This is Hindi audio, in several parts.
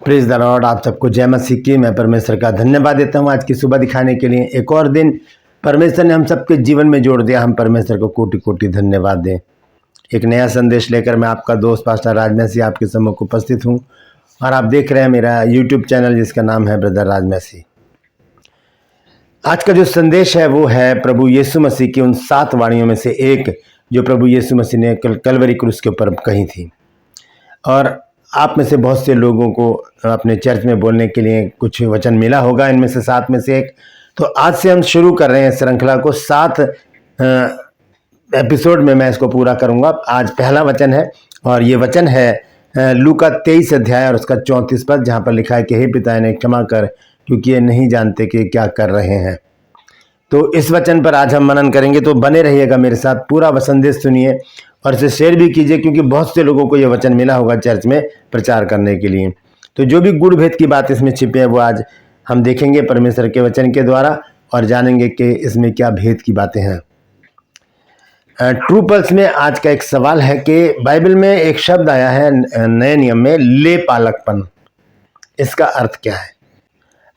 Praise the Lord. आप सबको जय मसीह की। मैं परमेश्वर का धन्यवाद देता हूँ आज की सुबह दिखाने के लिए। एक और दिन परमेश्वर ने हम सबके जीवन में जोड़ दिया। हम परमेश्वर को कोटि कोटि धन्यवाद दें। एक नया संदेश लेकर मैं आपका दोस्त पास्टर राजमसी आपके सम्मुख उपस्थित हूँ और आप देख रहे हैं मेरा यूट्यूब चैनल जिसका नाम है ब्रदर राजमसी। आज का जो संदेश है वो है प्रभु यीशु मसीह की उन 7 वाणियों में से एक जो प्रभु यीशु मसीह ने कलवरी क्रूस के ऊपर कही थी। और आप में से बहुत से लोगों को अपने चर्च में बोलने के लिए कुछ वचन मिला होगा, इनमें से 7 में से एक। तो आज से हम शुरू कर रहे हैं श्रृंखला को। 7 एपिसोड में मैं इसको पूरा करूंगा। आज पहला वचन है और ये वचन है लूका 23 अध्याय और उसका 34 पद, जहाँ पर लिखा है कि हे पिता इन्हें क्षमा कर क्योंकि ये नहीं जानते कि क्या कर रहे हैं। तो इस वचन पर आज हम मनन करेंगे, तो बने रहिएगा मेरे साथ, पूरा संदेश सुनिए और इसे शेयर भी कीजिए क्योंकि बहुत से लोगों को यह वचन मिला होगा चर्च में प्रचार करने के लिए। तो जो भी गुड़ भेद की बात इसमें छिपी है वो आज हम देखेंगे परमेश्वर के वचन के द्वारा और जानेंगे कि इसमें क्या भेद की बातें हैं। ट्रू पल्स में आज का एक सवाल है कि बाइबल में एक शब्द आया है नए नियम में, ले पालकपन। इसका अर्थ क्या है?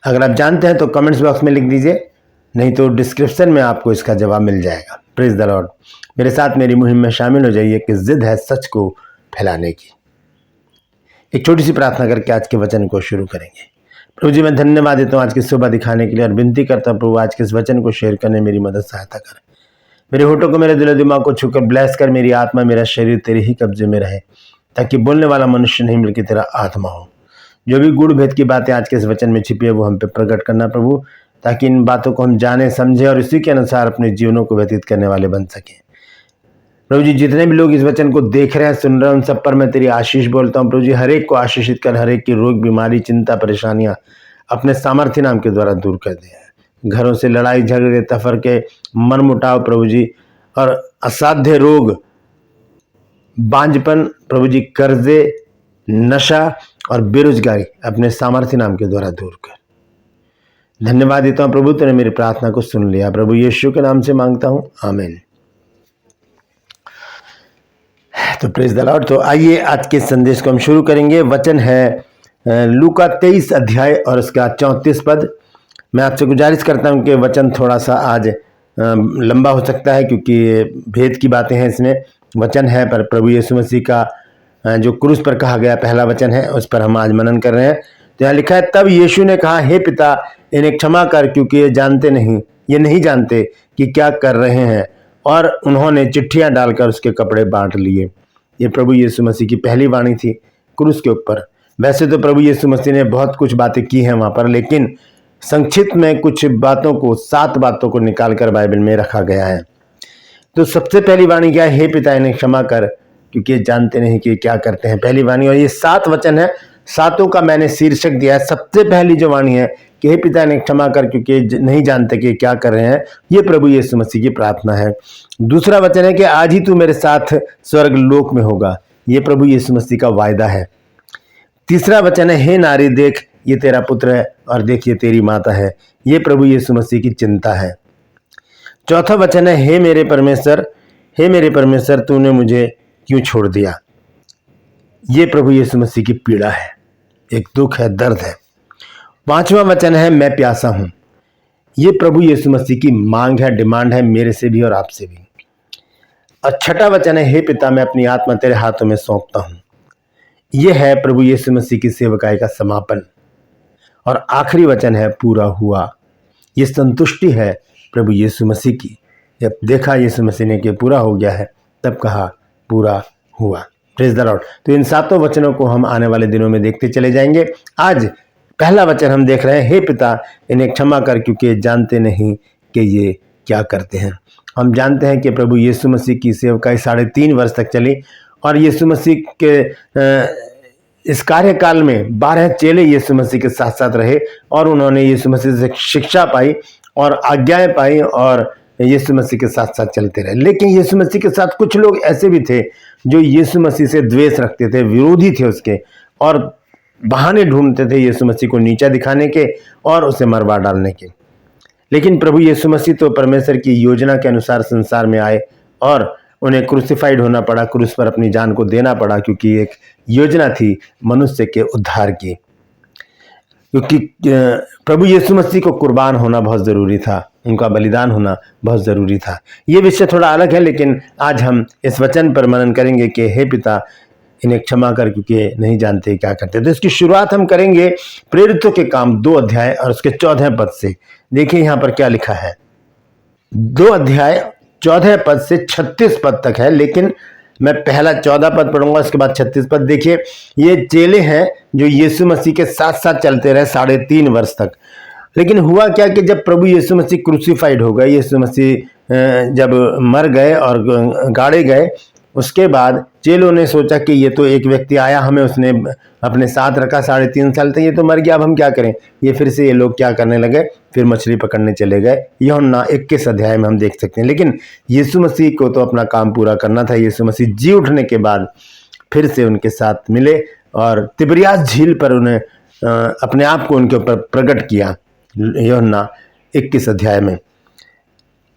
अगर आप जानते हैं तो कमेंट्स बॉक्स में लिख दीजिए, नहीं तो डिस्क्रिप्शन में आपको इसका जवाब मिल जाएगा। Praise the Lord. मेरे साथ मेरी मुहिम में शामिल हो जाइए कि जिद है सच को फैलाने की। एक छोटी सी प्रार्थना करके आज के वचन को शुरू करेंगे। प्रभु जी, मैं धन्यवाद देता हूँ आज की सुबह दिखाने के लिए और विनती करता हूँ प्रभु आज के इस वचन को शेयर करने मेरी मदद सहायता कर। मेरे होठों को, मेरे दिलो दिमाग को छूकर ब्लेस कर। मेरी आत्मा मेरा शरीर तेरे ही कब्जे में रहे, ताकि बोलने वाला मनुष्य नहीं बल्कि तेरा आत्मा हो। जो भी गुड़ भेद की बातें आज के इस वचन में छिपी है वो हम पे प्रकट करना प्रभु, ताकि इन बातों को हम जाने समझे और इसी के अनुसार अपने जीवनों को व्यतीत करने वाले बन सकें। प्रभु जी, जितने भी लोग इस वचन को देख रहे हैं, सुन रहे हैं, उन सब पर मैं तेरी आशीष बोलता हूँ। प्रभु जी, हर एक को आशीषित कर, हर एक की रोग बीमारी चिंता परेशानियां अपने सामर्थ्य नाम के द्वारा दूर कर दे। घरों से लड़ाई झगड़े तफरके मन मुटाव प्रभु जी और असाध्य रोग, बांझपन प्रभु जी, कर्जे, नशा और बेरोजगारी अपने सामर्थ्य नाम के द्वारा दूर कर। धन्यवाद देता हूँ प्रभु, तूने मेरी प्रार्थना को सुन लिया। प्रभु यीशु के नाम से मांगता हूँ, आमीन। तो प्रेज द लॉर्ड। तो आइए आज के संदेश को हम शुरू करेंगे। वचन है लूका 23 अध्याय और उसका 34 पद। मैं आपसे गुजारिश करता हूँ कि वचन थोड़ा सा आज लंबा हो सकता है क्योंकि भेद की बातें हैं इसमें। वचन है पर प्रभु यीशु मसीह का जो क्रूस पर कहा गया पहला वचन है, उस पर हम आज मनन कर रहे हैं। तो यहाँ लिखा है, तब यीशु ने कहा, हे पिता इन्हें क्षमा कर क्योंकि ये नहीं जानते कि क्या कर रहे हैं। और उन्होंने चिट्ठियां डालकर उसके कपड़े बांट लिए। ये प्रभु यीशु मसीह की पहली वाणी थी क्रूस के ऊपर। वैसे तो प्रभु यीशु मसीह ने बहुत कुछ बातें की हैं वहां पर, लेकिन संक्षिप्त में कुछ बातों को, 7 बातों को निकालकर बाइबल में रखा गया है। तो सबसे पहली वाणी क्या है? हे पिता इन्हें क्षमा कर क्योंकि जानते नहीं कि क्या करते हैं। पहली वाणी, और ये 7 वचन है, 7 का मैंने शीर्षक दिया है। सबसे पहली जो वाणी है कि हे पिता इन्हें क्षमा कर क्योंकि नहीं जानते कि क्या कर रहे हैं, ये प्रभु यीशु मसीह की प्रार्थना है। दूसरा वचन है कि आज ही तू मेरे साथ स्वर्ग लोक में होगा, ये प्रभु यीशु मसीह का वायदा है। तीसरा वचन है, हे नारी देख ये तेरा पुत्र है और देख ये तेरी माता है, ये प्रभु यीशु मसीह की चिंता है। चौथा वचन है, हे मेरे परमेश्वर तूने मुझे क्यों छोड़ दिया, ये प्रभु यीशु मसीह की पीड़ा है, एक दुख है, दर्द है। पांचवा वचन है, मैं प्यासा हूं, ये प्रभु यीशु मसीह की मांग है, डिमांड है मेरे से भी और आपसे भी। और छठा वचन है, हे पिता मैं अपनी आत्मा तेरे हाथों में सौंपता हूं, यह है प्रभु यीशु मसीह की सेवकाई का समापन। और आखिरी वचन है, पूरा हुआ, यह संतुष्टि है प्रभु यीशु मसीह की। जब देखा यीशु मसीह ने कि पूरा हो गया है, तब कहा पूरा हुआ। Praise the Lord. तो इन 7 वचनों को हम आने वाले दिनों में देखते चले जाएंगे। आज पहला वचन हम देख रहे हैं, हे पिता इन्हें क्षमा कर क्योंकि जानते नहीं कि ये क्या करते हैं। हम जानते हैं कि प्रभु यीशु मसीह की सेवकाई 3.5 वर्ष तक चली और यीशु मसीह के इस कार्यकाल में 12 चेले यीशु मसीह के साथ साथ रहे और उन्होंने यीशु मसीह से शिक्षा पाई और आज्ञाएं पाई और यीशु मसीह के साथ साथ चलते रहे। लेकिन यीशु मसीह के साथ कुछ लोग ऐसे भी थे जो यीशु मसीह से द्वेष रखते थे, विरोधी थे उसके, और बहाने ढूंढते थे यीशु मसीह को नीचा दिखाने के और उसे मरवा डालने के। लेकिन प्रभु यीशु मसीह तो परमेश्वर की योजना के अनुसार संसार में आए और उन्हें क्रूसिफाइड होना पड़ा, क्रूस पर अपनी जान को देना पड़ा, क्योंकि एक योजना थी मनुष्य के उद्धार की। क्योंकि प्रभु यीशु मसीह को कुर्बान होना बहुत ज़रूरी था, उनका बलिदान होना बहुत ज़रूरी था। ये विषय थोड़ा अलग है, लेकिन आज हम इस वचन पर मनन करेंगे कि हे पिता इन्हें क्षमा कर क्योंकि नहीं जानते क्या करते। तो इसकी शुरुआत हम करेंगे प्रेरितों के काम 2 अध्याय और उसके 14 पद से। देखिए यहाँ पर क्या लिखा है। 2 अध्याय 14 पद से 36 पद तक है, लेकिन मैं पहला 14 पद पढ़ूंगा, उसके बाद 36 पद। देखिए ये चेले हैं जो यीशु मसीह के साथ साथ चलते रहे 3.5 वर्ष तक। लेकिन हुआ क्या कि जब प्रभु यीशु मसीह क्रूसीफाइड हो गए, यीशु मसीह जब मर गए और गाड़े गए, उसके बाद चेलों ने सोचा कि ये तो एक व्यक्ति आया, हमें उसने अपने साथ रखा 3.5 साल तक, ये तो मर गया, अब हम क्या करें। ये फिर से ये लोग क्या करने लगे, फिर मछली पकड़ने चले गए। यूहन्ना 21 अध्याय में हम देख सकते हैं। लेकिन यीशु मसीह को तो अपना काम पूरा करना था। यीशु मसीह जी उठने के बाद फिर से उनके साथ मिले और तिबरियास झील पर उन्हें अपने आप को उनके ऊपर प्रकट किया, यूहन्ना 21 अध्याय में।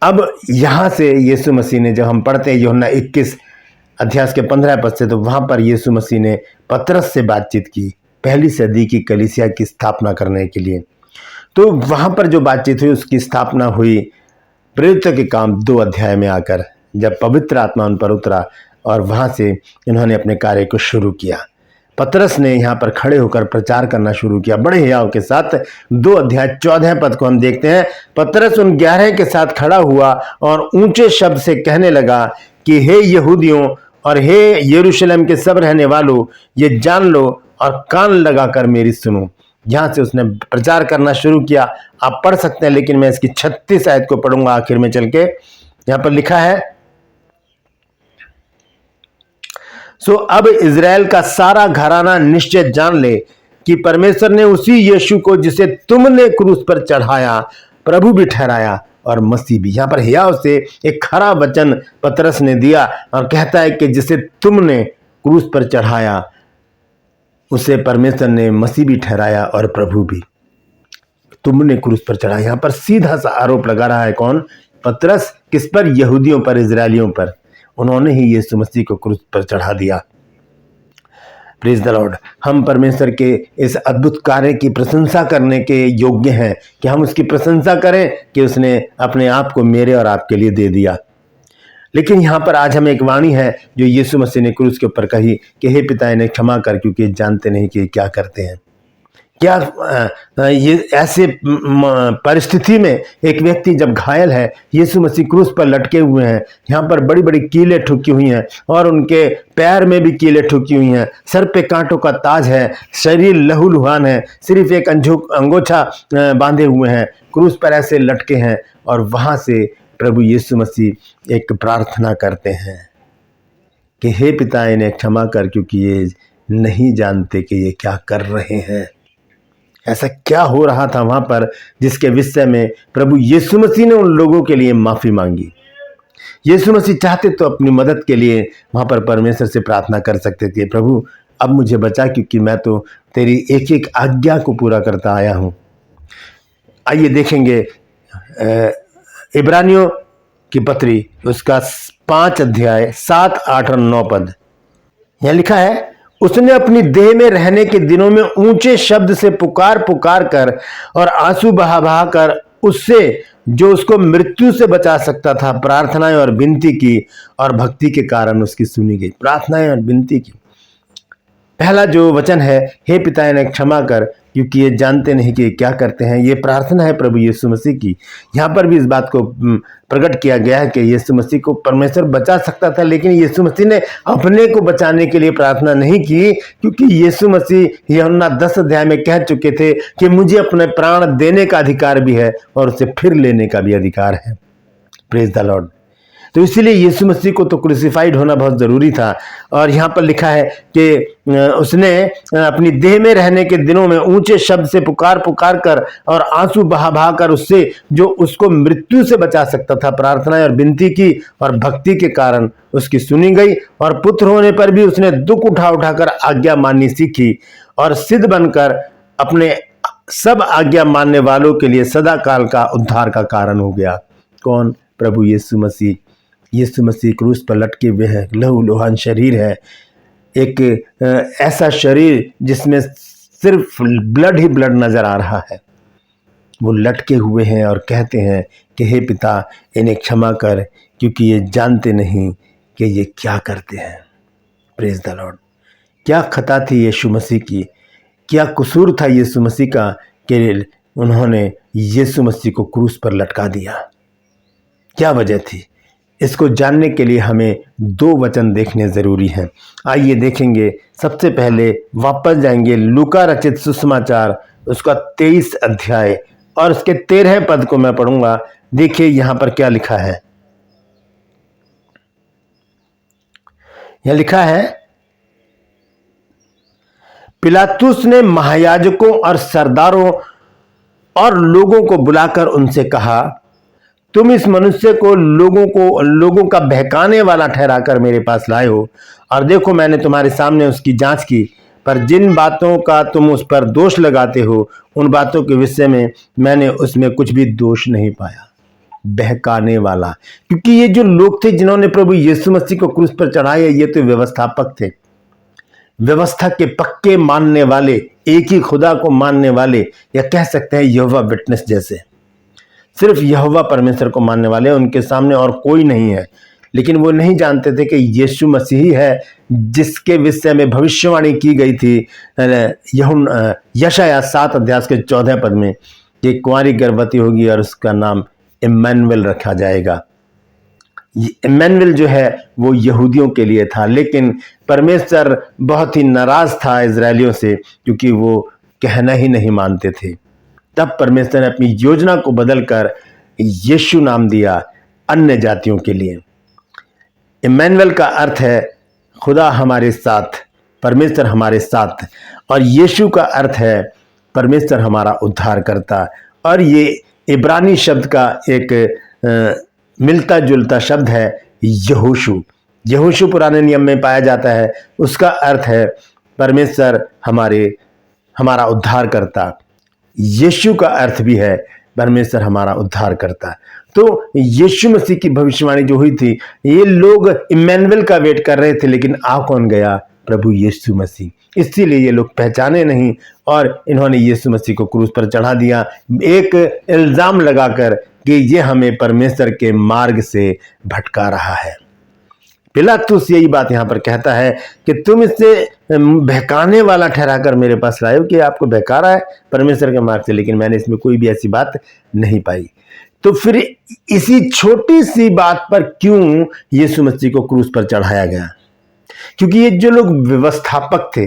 अब यहाँ से यीशु मसीह ने, जब हम पढ़ते हैं यूहन्ना 21 अध्याय के 15 पद से, तो वहाँ पर यीशु मसीह ने पतरस से बातचीत की पहली सदी की कलीसिया की स्थापना करने के लिए। तो वहाँ पर जो बातचीत हुई उसकी स्थापना हुई प्रेरितों के काम 2 अध्याय में आकर, जब पवित्र आत्मा उन पर उतरा और वहाँ से इन्होंने अपने कार्य को शुरू किया। पतरस ने यहाँ पर खड़े होकर प्रचार करना शुरू किया बड़े हियाव के साथ। 2 अध्याय 14 पद को हम देखते हैं। पतरस उन 11 के साथ खड़ा हुआ और ऊंचे शब्द से कहने लगा कि हे यहूदियों और हे यरूशलेम के सब रहने वालों, ये जान लो और कान लगाकर मेरी सुनो। यहाँ से उसने प्रचार करना शुरू किया। आप पढ़ सकते हैं, लेकिन मैं इसकी 36 आयत को पढ़ूंगा आखिर में चल के। यहाँ पर लिखा है, सो अब इज़राइल का सारा घराना निश्चय जान ले कि परमेश्वर ने उसी यीशु को जिसे तुमने क्रूस पर चढ़ाया प्रभु भी ठहराया और मसीह भी। यहाँ पर हियाव से एक खरा वचन पतरस ने दिया और कहता है कि जिसे तुमने क्रूस पर चढ़ाया उसे परमेश्वर ने मसीह भी ठहराया और प्रभु भी। तुमने क्रूस पर चढ़ाया, यहाँ पर सीधा सा आरोप लगा रहा है कौन? पतरस। किस पर? यहूदियों पर, इजरायलियों पर। उन्होंने ही यीशु मसीह को क्रूस पर चढ़ा दिया। Praise the Lord. हम परमेश्वर के इस अद्भुत कार्य की प्रशंसा करने के योग्य हैं कि हम उसकी प्रशंसा करें कि उसने अपने आप को मेरे और आपके लिए दे दिया। लेकिन यहाँ पर आज हमें एक वाणी है जो यीशु मसीह ने क्रूस के ऊपर कही कि हे पिता इन्हें क्षमा कर क्योंकि जानते नहीं कि क्या करते हैं। क्या ये ऐसे परिस्थिति में एक व्यक्ति जब घायल है, यीशु मसीह क्रूस पर लटके हुए हैं, यहाँ पर बड़ी बड़ी कीलें ठुकी हुई हैं और उनके पैर में भी कीलें ठुकी हुई हैं, सर पे कांटों का ताज है, शरीर लहूलुहान है, सिर्फ एक अंगोछा बांधे हुए हैं, क्रूस पर ऐसे लटके हैं। और वहाँ से प्रभु यीशु मसीह एक प्रार्थना करते हैं कि हे पिता इन्हें क्षमा कर क्योंकि ये नहीं जानते कि ये क्या कर रहे हैं। ऐसा क्या हो रहा था वहां पर जिसके विषय में प्रभु यीशु मसीह ने उन लोगों के लिए माफी मांगी। यीशु मसीह चाहते तो अपनी मदद के लिए वहां पर परमेश्वर से प्रार्थना कर सकते थे, प्रभु अब मुझे बचा क्योंकि मैं तो तेरी एक एक आज्ञा को पूरा करता आया हूं। आइए देखेंगे इब्रानियों की पत्री उसका 5 अध्याय 7, 8 और 9 पद। यहां लिखा है, उसने अपनी देह में रहने के दिनों में ऊंचे शब्द से पुकार पुकार कर और आंसू बहा बहा कर उससे जो उसको मृत्यु से बचा सकता था प्रार्थनाएं और विनती की और भक्ति के कारण उसकी सुनी गई। प्रार्थनाएं और विनती की। पहला जो वचन है, हे पिता इन्हें क्षमा कर क्योंकि ये जानते नहीं कि क्या करते हैं, ये प्रार्थना है प्रभु यीशु मसीह की। यहाँ पर भी इस बात को प्रकट किया गया है कि यीशु मसीह को परमेश्वर बचा सकता था, लेकिन यीशु मसीह ने अपने को बचाने के लिए प्रार्थना नहीं की, क्योंकि यीशु मसीह यूहन्ना 10 अध्याय में कह चुके थे कि मुझे अपने प्राण देने का अधिकार भी है और उसे फिर लेने का भी अधिकार है। Praise the Lord. तो इसीलिए यीशु मसीह को तो क्रूसिफाइड होना बहुत ज़रूरी था। और यहाँ पर लिखा है कि उसने अपनी देह में रहने के दिनों में ऊंचे शब्द से पुकार पुकार कर और आंसू बहा बहा कर उससे जो उसको मृत्यु से बचा सकता था प्रार्थनाएं और विनती की और भक्ति के कारण उसकी सुनी गई। और पुत्र होने पर भी उसने दुख उठा उठाकर आज्ञा माननी सीखी और सिद्ध बनकर अपने सब आज्ञा मानने वालों के लिए सदा काल का उद्धार का कारण हो गया। कौन? प्रभु यीशु मसीह। यीशु मसीह क्रूस पर लटके हुए हैं, लहूलुहान शरीर है, एक ऐसा शरीर जिसमें सिर्फ ब्लड ही ब्लड नजर आ रहा है। वो लटके हुए हैं और कहते हैं कि हे पिता, इन्हें क्षमा कर, क्योंकि ये जानते नहीं कि ये क्या करते हैं। Praise the Lord. क्या खता थी यीशु मसीह की, क्या कसूर था यीशु मसीह का कि उन्होंने यीशु मसीह को क्रूस पर लटका दिया? क्या वजह थी? इसको जानने के लिए हमें दो वचन देखने ज़रूरी हैं। आइए देखेंगे। सबसे पहले वापस जाएंगे लूका रचित सुसमाचार, उसका 23 अध्याय और उसके 13 पद को मैं पढ़ूंगा। देखिए यहां पर क्या लिखा है। यह लिखा है, पिलातुस ने महायाजकों और सरदारों और लोगों को बुलाकर उनसे कहा, तुम इस मनुष्य को लोगों का बहकाने वाला ठहराकर मेरे पास लाए हो, और देखो मैंने तुम्हारे सामने उसकी जांच की, पर जिन बातों का तुम उस पर दोष लगाते हो उन बातों के विषय में मैंने उसमें कुछ भी दोष नहीं पाया। बहकाने वाला, क्योंकि ये जो लोग थे जिन्होंने प्रभु यीशु मसीह को क्रूस पर चढ़ाया, ये तो व्यवस्थापक थे, व्यवस्था के पक्के मानने वाले, एक ही खुदा को मानने वाले, या कह सकते हैं यहोवा विटनेस जैसे। सिर्फ यहोवा परमेश्वर को मानने वाले, उनके सामने और कोई नहीं है। लेकिन वो नहीं जानते थे कि यीशु मसीह ही है जिसके विषय में भविष्यवाणी की गई थी यशायाह 7 अध्याय के 14 पद में कि कुंवारी गर्भवती होगी और उसका नाम इम्मानुएल रखा जाएगा। इम्मानुएल जो है वो यहूदियों के लिए था, लेकिन परमेश्वर बहुत ही नाराज था इजरायलियों से, क्योंकि वो कहना ही नहीं मानते थे। तब परमेश्वर ने अपनी योजना को बदलकर यीशु नाम दिया अन्य जातियों के लिए। इम्मानुएल का अर्थ है खुदा हमारे साथ, परमेश्वर हमारे साथ, और यीशु का अर्थ है परमेश्वर हमारा उद्धार करता। और ये इब्रानी शब्द का एक मिलता जुलता शब्द है यहोशू। यहोशू पुराने नियम में पाया जाता है, उसका अर्थ है परमेश्वर हमारा उद्धार करता। यीशु का अर्थ भी है परमेश्वर हमारा उद्धार करता। तो यीशु मसीह की भविष्यवाणी जो हुई थी, ये लोग इम्मानुएल का वेट कर रहे थे, लेकिन आ कौन गया? प्रभु यीशु मसीह। इसीलिए ये लोग पहचाने नहीं और इन्होंने यीशु मसीह को क्रूस पर चढ़ा दिया, एक इल्जाम लगाकर कि ये हमें परमेश्वर के मार्ग से भटका रहा है। पिलातुस यही बात यहां पर कहता है कि तुम इससे बहकाने वाला ठहराकर मेरे पास लाए हो, कि आपको बहका रहा है परमेश्वर के मार्ग से, लेकिन मैंने इसमें कोई भी ऐसी बात नहीं पाई। तो फिर इसी छोटी सी बात पर क्यों यीशु मसीह को क्रूस पर चढ़ाया गया? क्योंकि ये जो लोग व्यवस्थापक थे,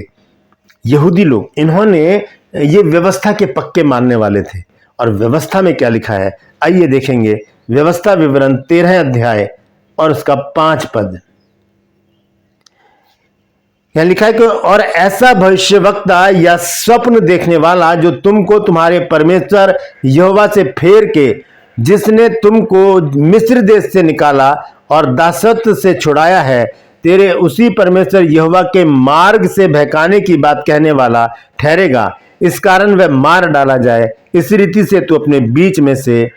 यहूदी लोग, इन्होंने ये व्यवस्था के पक्के मानने वाले थे। और व्यवस्था में क्या लिखा है आइए देखेंगे। व्यवस्था विवरण 13 अध्याय और उसका 5 पद। यहां लिखा है कि और ऐसा भविष्यवक्ता या स्वप्न देखने वाला जो तुमको तुम्हारे परमेश्वर यहोवा से फेर के, जिसने तुमको मिस्र देश से निकाला और दासत्व से छुड़ाया है, तेरे उसी परमेश्वर यहोवा के मार्ग से बहकाने की बात कहने वाला ठहरेगा। इस कारण वह मार डाला जाए। इस रीति से तू अपने बीच में से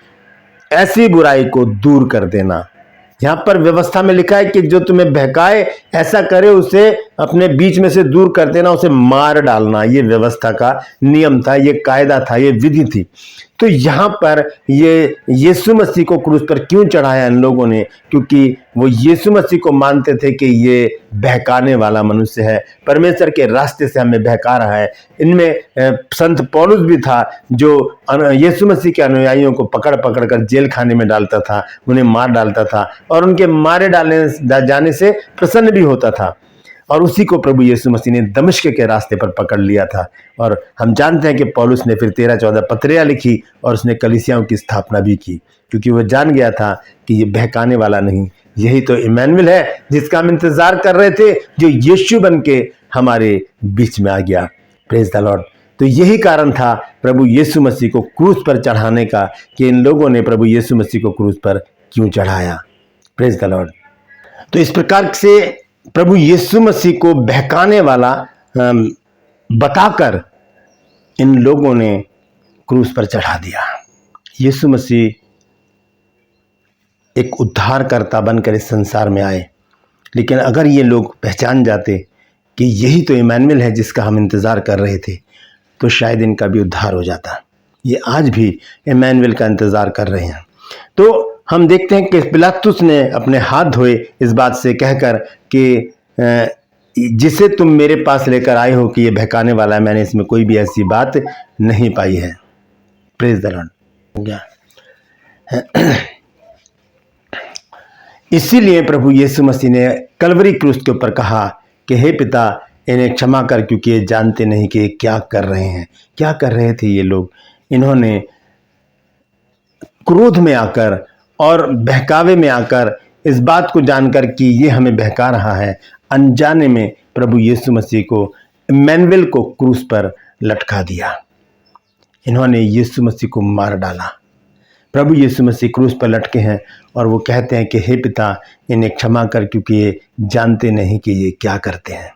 ऐसी बुराई को दूर कर देना। यहां पर व्यवस्था में लिखा है कि जो तुम्हें बहकाए, ऐसा करे, उसे अपने बीच में से दूर कर देना, उसे मार डालना। ये व्यवस्था का नियम था, ये कायदा था, ये विधि थी। तो यहां पर ये यीशु मसीह को क्रूस पर क्यों चढ़ाया इन लोगों ने? क्योंकि वो यीशु मसीह को मानते थे कि ये बहकाने वाला मनुष्य है, परमेश्वर के रास्ते से हमें बहका रहा है। इनमें संत पौलुस भी था, जो यीशु मसीह के अनुयायियों को पकड़ पकड़ कर जेल खाने में डालता था, उन्हें मार डालता था और उनके मारे डालने जाने से प्रसन्न भी होता था। और उसी को प्रभु यीशु मसीह ने दमिश्क के रास्ते पर पकड़ लिया था। और हम जानते हैं कि पौलुस ने फिर 13-14 पत्रियां लिखी और उसने कलीसियाओं की स्थापना भी की, क्योंकि वह जान गया था कि ये बहकाने वाला नहीं, यही तो इम्मानुएल है जिसका हम इंतजार कर रहे थे, जो यीशु बन के हमारे बीच में आ गया। Praise the Lord. तो यही कारण था प्रभु यीशु मसीह को क्रूस पर चढ़ाने का, कि इन लोगों ने प्रभु यीशु मसीह को क्रूस पर क्यों चढ़ाया। Praise the Lord. तो इस प्रकार से प्रभु यीशु मसीह को बहकाने वाला बताकर इन लोगों ने क्रूस पर चढ़ा दिया। यीशु मसीह एक उद्धारकर्ता बनकर इस संसार में आए, लेकिन अगर ये लोग पहचान जाते कि यही तो इम्मानुएल है जिसका हम इंतजार कर रहे थे, तो शायद इनका भी उद्धार हो जाता। ये आज भी इम्मानुएल का इंतज़ार कर रहे हैं। तो हम देखते हैं कि पिलातुस ने अपने हाथ धोए इस बात से कहकर कि जिसे तुम मेरे पास लेकर आए हो कि ये बहकाने वाला है, मैंने इसमें कोई भी ऐसी बात नहीं पाई है। Praise the Lord. इसीलिए प्रभु यीशु मसीह ने कलवरी क्रूस के ऊपर कहा कि हे पिता, इन्हें क्षमा कर, क्योंकि ये जानते नहीं कि क्या कर रहे हैं। क्या कर रहे थे ये लोग? इन्होंने क्रोध में आकर और बहकावे में आकर इस बात को जानकर कि ये हमें बहका रहा है, अनजाने में प्रभु यीशु मसीह को, इम्मानुएल को क्रूस पर लटका दिया। इन्होंने यीशु मसीह को मार डाला। प्रभु यीशु मसीह क्रूस पर लटके हैं और वो कहते हैं कि हे पिता, इन्हें क्षमा कर, क्योंकि ये जानते नहीं कि ये क्या करते हैं।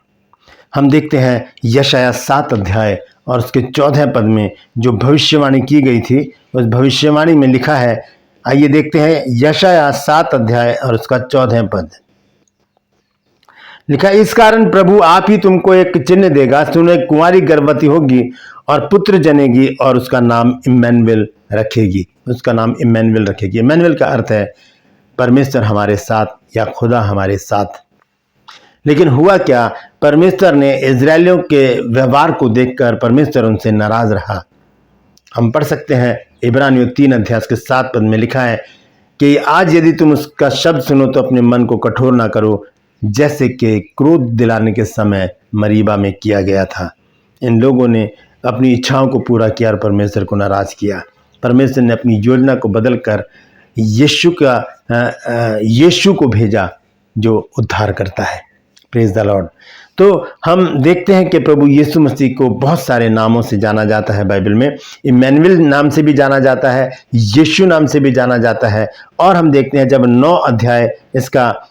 हम देखते हैं यशायाह 7 अध्याय और उसके 14 पद में जो भविष्यवाणी की गई थी, उस भविष्यवाणी में लिखा है, आइए देखते हैं यशायाह 7 अध्याय और उसका 14 पद। लिखा, इस कारण प्रभु आप ही तुमको एक चिन्ह देगा, सुने कुंवारी गर्भवती होगी और पुत्र जनेगी और उसका नाम इम्मानुएल रखेगी। उसका नाम इम्मानुएल रखेगी। इम्मानुएल का अर्थ है परमेश्वर हमारे साथ या खुदा हमारे साथ। लेकिन हुआ क्या? परमेश्वर ने इजरायलियों के व्यवहार को देखकर परमेश्वर उनसे नाराज रहा। हम पढ़ सकते हैं इब्रानियों 3 अध्याय के 7 पद में लिखा है कि आज यदि तुम उसका शब्द सुनो तो अपने मन को कठोर ना करो, जैसे कि क्रोध दिलाने के समय मरीबा में किया गया था। इन लोगों ने अपनी इच्छाओं को पूरा किया और परमेश्वर को नाराज किया। परमेश्वर ने अपनी योजना को बदलकर यीशु को भेजा जो उद्धार करता है। Praise the Lord. तो हम देखते हैं कि प्रभु यीशु मसीह को बहुत सारे नामों से जाना जाता है बाइबल में। इम्मानुएल नाम से भी जाना जाता है, यीशु नाम से भी जाना जाता है। और हम देखते हैं जब 9 अध्याय इसका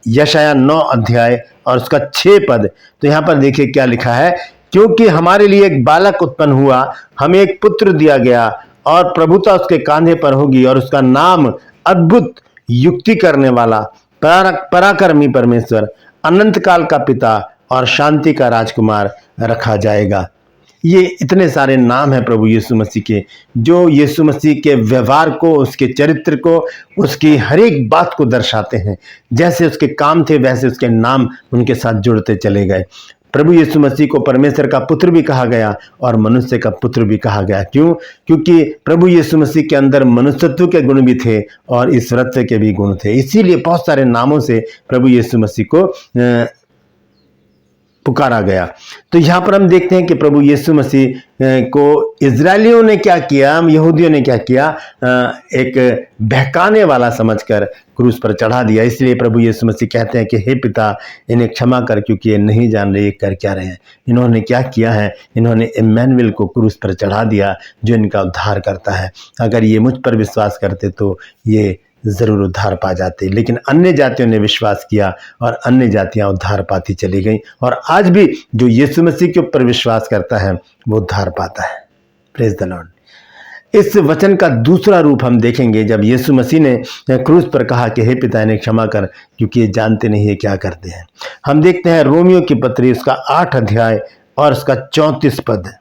यशायाह 9 अध्याय और उसका 6 पद, तो यहाँ पर देखिए क्या लिखा है, क्योंकि हमारे लिए एक बालक उत्पन्न हुआ, हमें एक पुत्र दिया गया और प्रभुता उसके कांधे पर होगी और उसका नाम अद्भुत, युक्ति करने वाला, पराक्रमी परमेश्वर, अनंत काल का पिता और शांति का राजकुमार रखा जाएगा। ये इतने सारे नाम हैं प्रभु यीशु मसीह के, जो यीशु मसीह के व्यवहार को, उसके चरित्र को, उसकी हर एक बात को दर्शाते हैं। जैसे उसके काम थे वैसे उसके नाम उनके साथ जुड़ते चले गए। प्रभु यीशु मसीह को परमेश्वर का पुत्र भी कहा गया और मनुष्य का पुत्र भी कहा गया। क्यों? क्योंकि प्रभु यीशु मसीह के अंदर मनुष्यत्व के गुण भी थे और ईश्वरत्व के भी गुण थे। इसीलिए बहुत सारे नामों से प्रभु यीशु मसीह को पुकारा गया। तो यहाँ पर हम देखते हैं कि प्रभु यीशु मसीह को इजरायलियों ने क्या किया, यहूदियों ने क्या किया, एक बहकाने वाला समझकर क्रूस पर चढ़ा दिया। इसलिए प्रभु यीशु मसीह कहते हैं कि हे पिता, इन्हें क्षमा कर, क्योंकि ये नहीं जान रहे कर क्या रहे हैं। इन्होंने क्या किया है? इन्होंने इम्मानुएल को क्रूस पर चढ़ा दिया जो इनका उद्धार करता है। अगर ये मुझ पर विश्वास करते तो ये जरूर उद्धार पा जाते, लेकिन अन्य जातियों ने विश्वास किया और अन्य जातियां उद्धार पाती चली गई। और आज भी जो यीशु मसीह के ऊपर विश्वास करता है वो उद्धार पाता है। Praise the Lord. इस वचन का दूसरा रूप हम देखेंगे जब यीशु मसीह ने क्रूस पर कहा कि हे पिता, इन्हें क्षमा कर, क्योंकि ये जानते नहीं है क्या करते हैं। हम देखते हैं रोमियो की पत्री उसका 8 अध्याय और उसका 34 पद।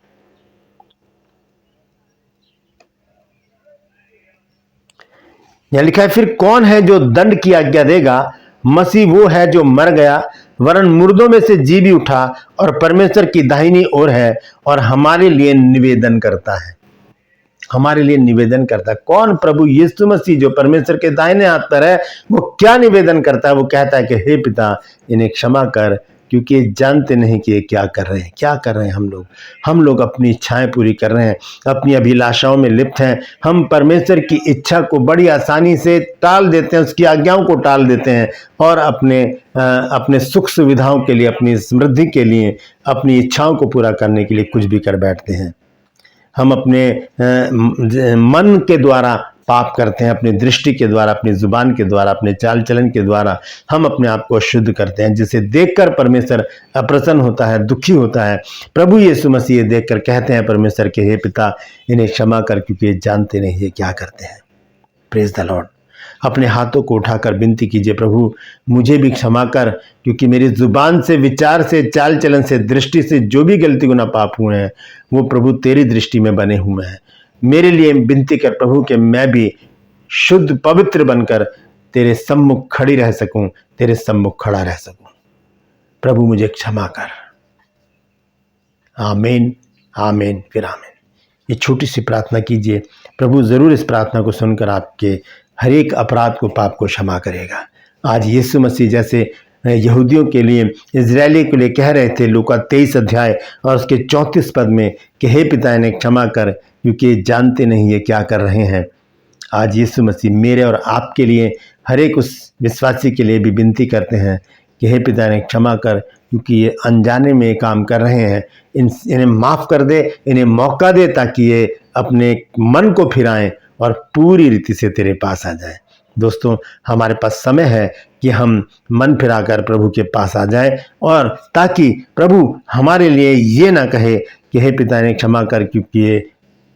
यह लिखा है, फिर कौन है जो दंड की आज्ञा देगा? मसीह वो है जो मर गया, वरन मुर्दों में से जी भी उठा और परमेश्वर की दाहिनी ओर है और हमारे लिए निवेदन करता है। हमारे लिए निवेदन करता है। कौन? प्रभु यीशु मसीह जो परमेश्वर के दाहिने हाथ पर है। वो क्या निवेदन करता है? वो कहता है कि हे पिता, इन्हें क्षमा कर, क्योंकि जानते नहीं कि ये क्या कर रहे हैं। क्या कर रहे हैं हम लोग अपनी इच्छाएं पूरी कर रहे हैं, अपनी अभिलाषाओं में लिप्त हैं। हम परमेश्वर की इच्छा को बड़ी आसानी से टाल देते हैं, उसकी आज्ञाओं को टाल देते हैं और अपने सुख सुविधाओं के लिए, अपनी समृद्धि के लिए, अपनी इच्छाओं को पूरा करने के लिए कुछ भी कर बैठते हैं। हम अपने मन के द्वारा पाप करते हैं, अपनी दृष्टि के द्वारा, अपनी जुबान के द्वारा, अपने चाल चलन के द्वारा हम अपने आप को अशुद्ध करते हैं, जिसे देखकर परमेश्वर अप्रसन्न होता है, दुखी होता है। प्रभु यीशु मसीह देखकर कहते हैं परमेश्वर के, हे पिता, इन्हें क्षमा कर, क्योंकि जानते नहीं ये क्या करते हैं। Praise the Lord. अपने हाथों को उठाकर विनती कीजिए, प्रभु मुझे भी क्षमा कर, क्योंकि मेरी जुबान से, विचार से, चाल चलन से, दृष्टि से जो भी गलती गुनाह पाप हुए हैं वो प्रभु तेरी दृष्टि में बने हुए हैं। मेरे लिए विनती कर प्रभु कि मैं भी शुद्ध पवित्र बनकर तेरे सम्मुख खड़ी रह सकूं, तेरे सम्मुख खड़ा रह सकूं। प्रभु मुझे क्षमा कर। आमीन, आमीन, फिर आमीन। ये छोटी सी प्रार्थना कीजिए, प्रभु जरूर इस प्रार्थना को सुनकर आपके हर एक अपराध को, पाप को क्षमा करेगा। आज यीशु मसीह जैसे यहूदियों के लिए, इजरायली के लिए कह रहे थे लूका 23 अध्याय और उसके 34 पद में कि हे पिता इन्हें क्षमा कर, क्योंकि जानते नहीं ये क्या कर रहे हैं। आज यीशु मसीह मेरे और आपके लिए, हर एक उस विश्वासी के लिए भी विनती करते हैं कि हे पिता इन्हें क्षमा कर, क्योंकि ये अनजाने में काम कर रहे हैं। इन्हें माफ़ कर दे, इन्हें मौका दे ताकि ये अपने मन को फिराएं और पूरी रीति से तेरे पास आ जाएं। दोस्तों, हमारे पास समय है कि हम मन फिराकर प्रभु के पास आ जाएं, और ताकि प्रभु हमारे लिए ये ना कहे कि हे पिता इन्हें क्षमा कर, क्योंकि ये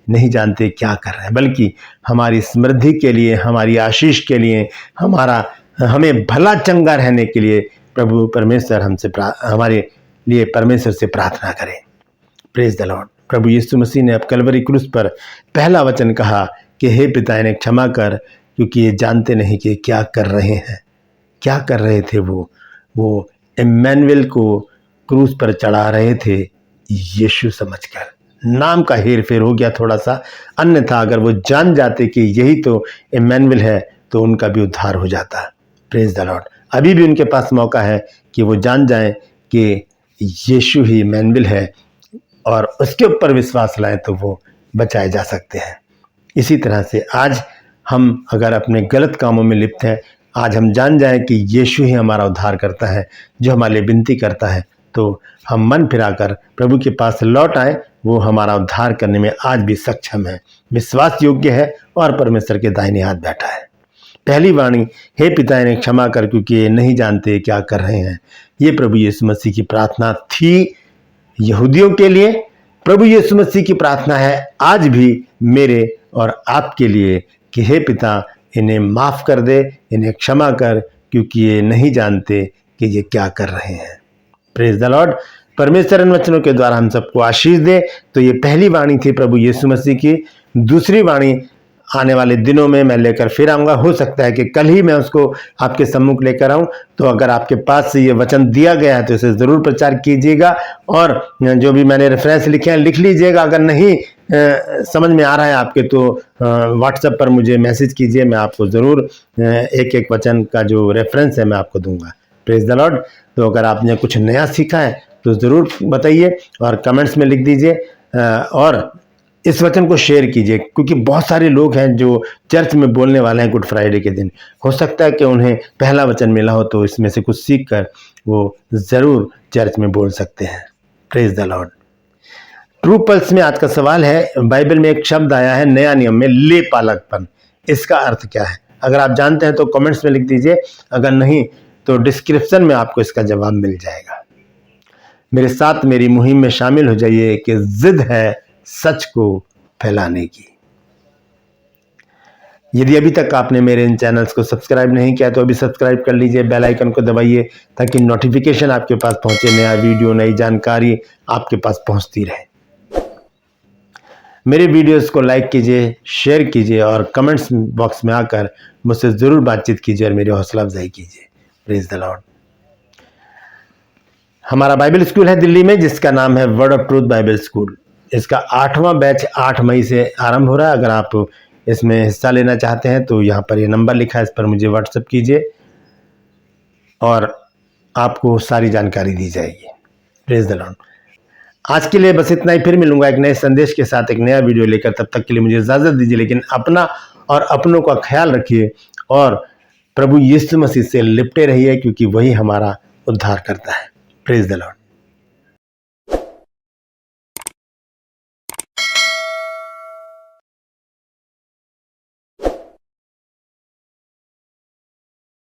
नहीं जानते क्या कर रहे हैं, बल्कि हमारी समृद्धि के लिए, हमारी आशीष के लिए, हमें भला चंगा रहने के लिए प्रभु परमेश्वर हमारे लिए परमेश्वर से प्रार्थना करें। Praise the Lord. प्रभु यीशु मसीह ने अब कलवरी क्रूस पर पहला वचन कहा कि हे पिता इन्हें क्षमा कर, क्योंकि ये जानते नहीं कि क्या कर रहे हैं। क्या कर रहे थे वो इम्मानुएल को क्रूस पर चढ़ा रहे थे यीशु समझकर। नाम का हेर फेर हो गया थोड़ा सा, अन्यथा अगर वो जान जाते कि यही तो इम्मानुएल है तो उनका भी उद्धार हो जाता। Praise the Lord. अभी भी उनके पास मौका है कि वो जान जाएं कि यीशु ही इम्मानुएल है और उसके ऊपर विश्वास लाएं तो वो बचाए जा सकते हैं। इसी तरह से आज हम अगर अपने गलत कामों में लिप्त हैं, आज हम जान जाएं कि यीशु ही हमारा उद्धार करता है, जो हमारे लिए विनती करता है, तो हम मन फिराकर प्रभु के पास लौट आएं। वो हमारा उद्धार करने में आज भी सक्षम है, विश्वास योग्य है और परमेश्वर के दाहिने हाथ बैठा है। पहली वाणी, हे पिता इन्हें क्षमा कर, क्योंकि ये नहीं जानते क्या कर रहे हैं। ये प्रभु यीशु मसीह की प्रार्थना थी यहूदियों के लिए। प्रभु यीशु मसीह की प्रार्थना है आज भी मेरे और आपके लिए कि हे पिता इन्हें माफ़ कर दे, इन्हें क्षमा कर, क्योंकि ये नहीं जानते कि ये क्या कर रहे हैं। Praise the Lord. परमेश्वर इन वचनों के द्वारा हम सबको आशीष दे। तो ये पहली वाणी थी प्रभु यीशु मसीह की। दूसरी वाणी आने वाले दिनों में मैं लेकर फिर आऊँगा। हो सकता है कि कल ही मैं उसको आपके सम्मुख लेकर आऊँ। तो अगर आपके पास से ये वचन दिया गया है तो इसे ज़रूर प्रचार कीजिएगा, और जो भी मैंने रेफरेंस लिखे हैं लिख लीजिएगा। अगर नहीं समझ में आ रहा है आपके तो व्हाट्सएप पर मुझे मैसेज कीजिए, मैं आपको ज़रूर एक एक वचन का जो रेफरेंस है मैं आपको दूंगा। Praise the Lord. तो अगर आपने कुछ नया सीखा है तो ज़रूर बताइए और कमेंट्स में लिख दीजिए, और इस वचन को शेयर कीजिए, क्योंकि बहुत सारे लोग हैं जो चर्च में बोलने वाले हैं गुड फ्राइडे के दिन। हो सकता है कि उन्हें पहला वचन मिला हो, तो इसमें से कुछ सीख कर वो ज़रूर चर्च में बोल सकते हैं। Praise the Lord. True pulse में आज का सवाल है, बाइबल में एक शब्द आया है नया नियम में, ले पालकपन। इसका अर्थ क्या है? अगर आप जानते हैं तो कमेंट्स में लिख दीजिए, अगर नहीं तो डिस्क्रिप्शन में आपको इसका जवाब मिल जाएगा। मेरे साथ मेरी मुहिम में शामिल हो जाइए कि जिद है सच को फैलाने की। यदि अभी तक आपने मेरे इन चैनल्स को सब्सक्राइब नहीं किया तो अभी सब्सक्राइब कर लीजिए, बेल आइकन को दबाइए ताकि नोटिफिकेशन आपके पास पहुंचे, नया वीडियो, नई जानकारी आपके पास पहुंचती रहे। मेरे वीडियोस को लाइक कीजिए, शेयर कीजिए और कमेंट्स बॉक्स में आकर मुझसे ज़रूर बातचीत कीजिए और मेरी हौसला अफजाई कीजिए। Praise the Lord. हमारा बाइबल स्कूल है दिल्ली में, जिसका नाम है word of truth Bible school. इसका 8वां बैच 8 मई से आरंभ हो रहा है। अगर आप इसमें हिस्सा लेना चाहते हैं तो यहाँ पर ये नंबर लिखा है, इस पर मुझे व्हाट्सएप कीजिए और आपको सारी जानकारी दी जाएगी। Praise the Lord. आज के लिए बस इतना ही। फिर मिलूंगा एक नए संदेश के साथ, एक नया वीडियो लेकर। तब तक के लिए मुझे इजाज़त दीजिए, लेकिन अपना और अपनों का ख्याल रखिए और प्रभु यीशु मसीह से लिपटे रहिए, क्योंकि वही हमारा उद्धार करता है। Praise the Lord.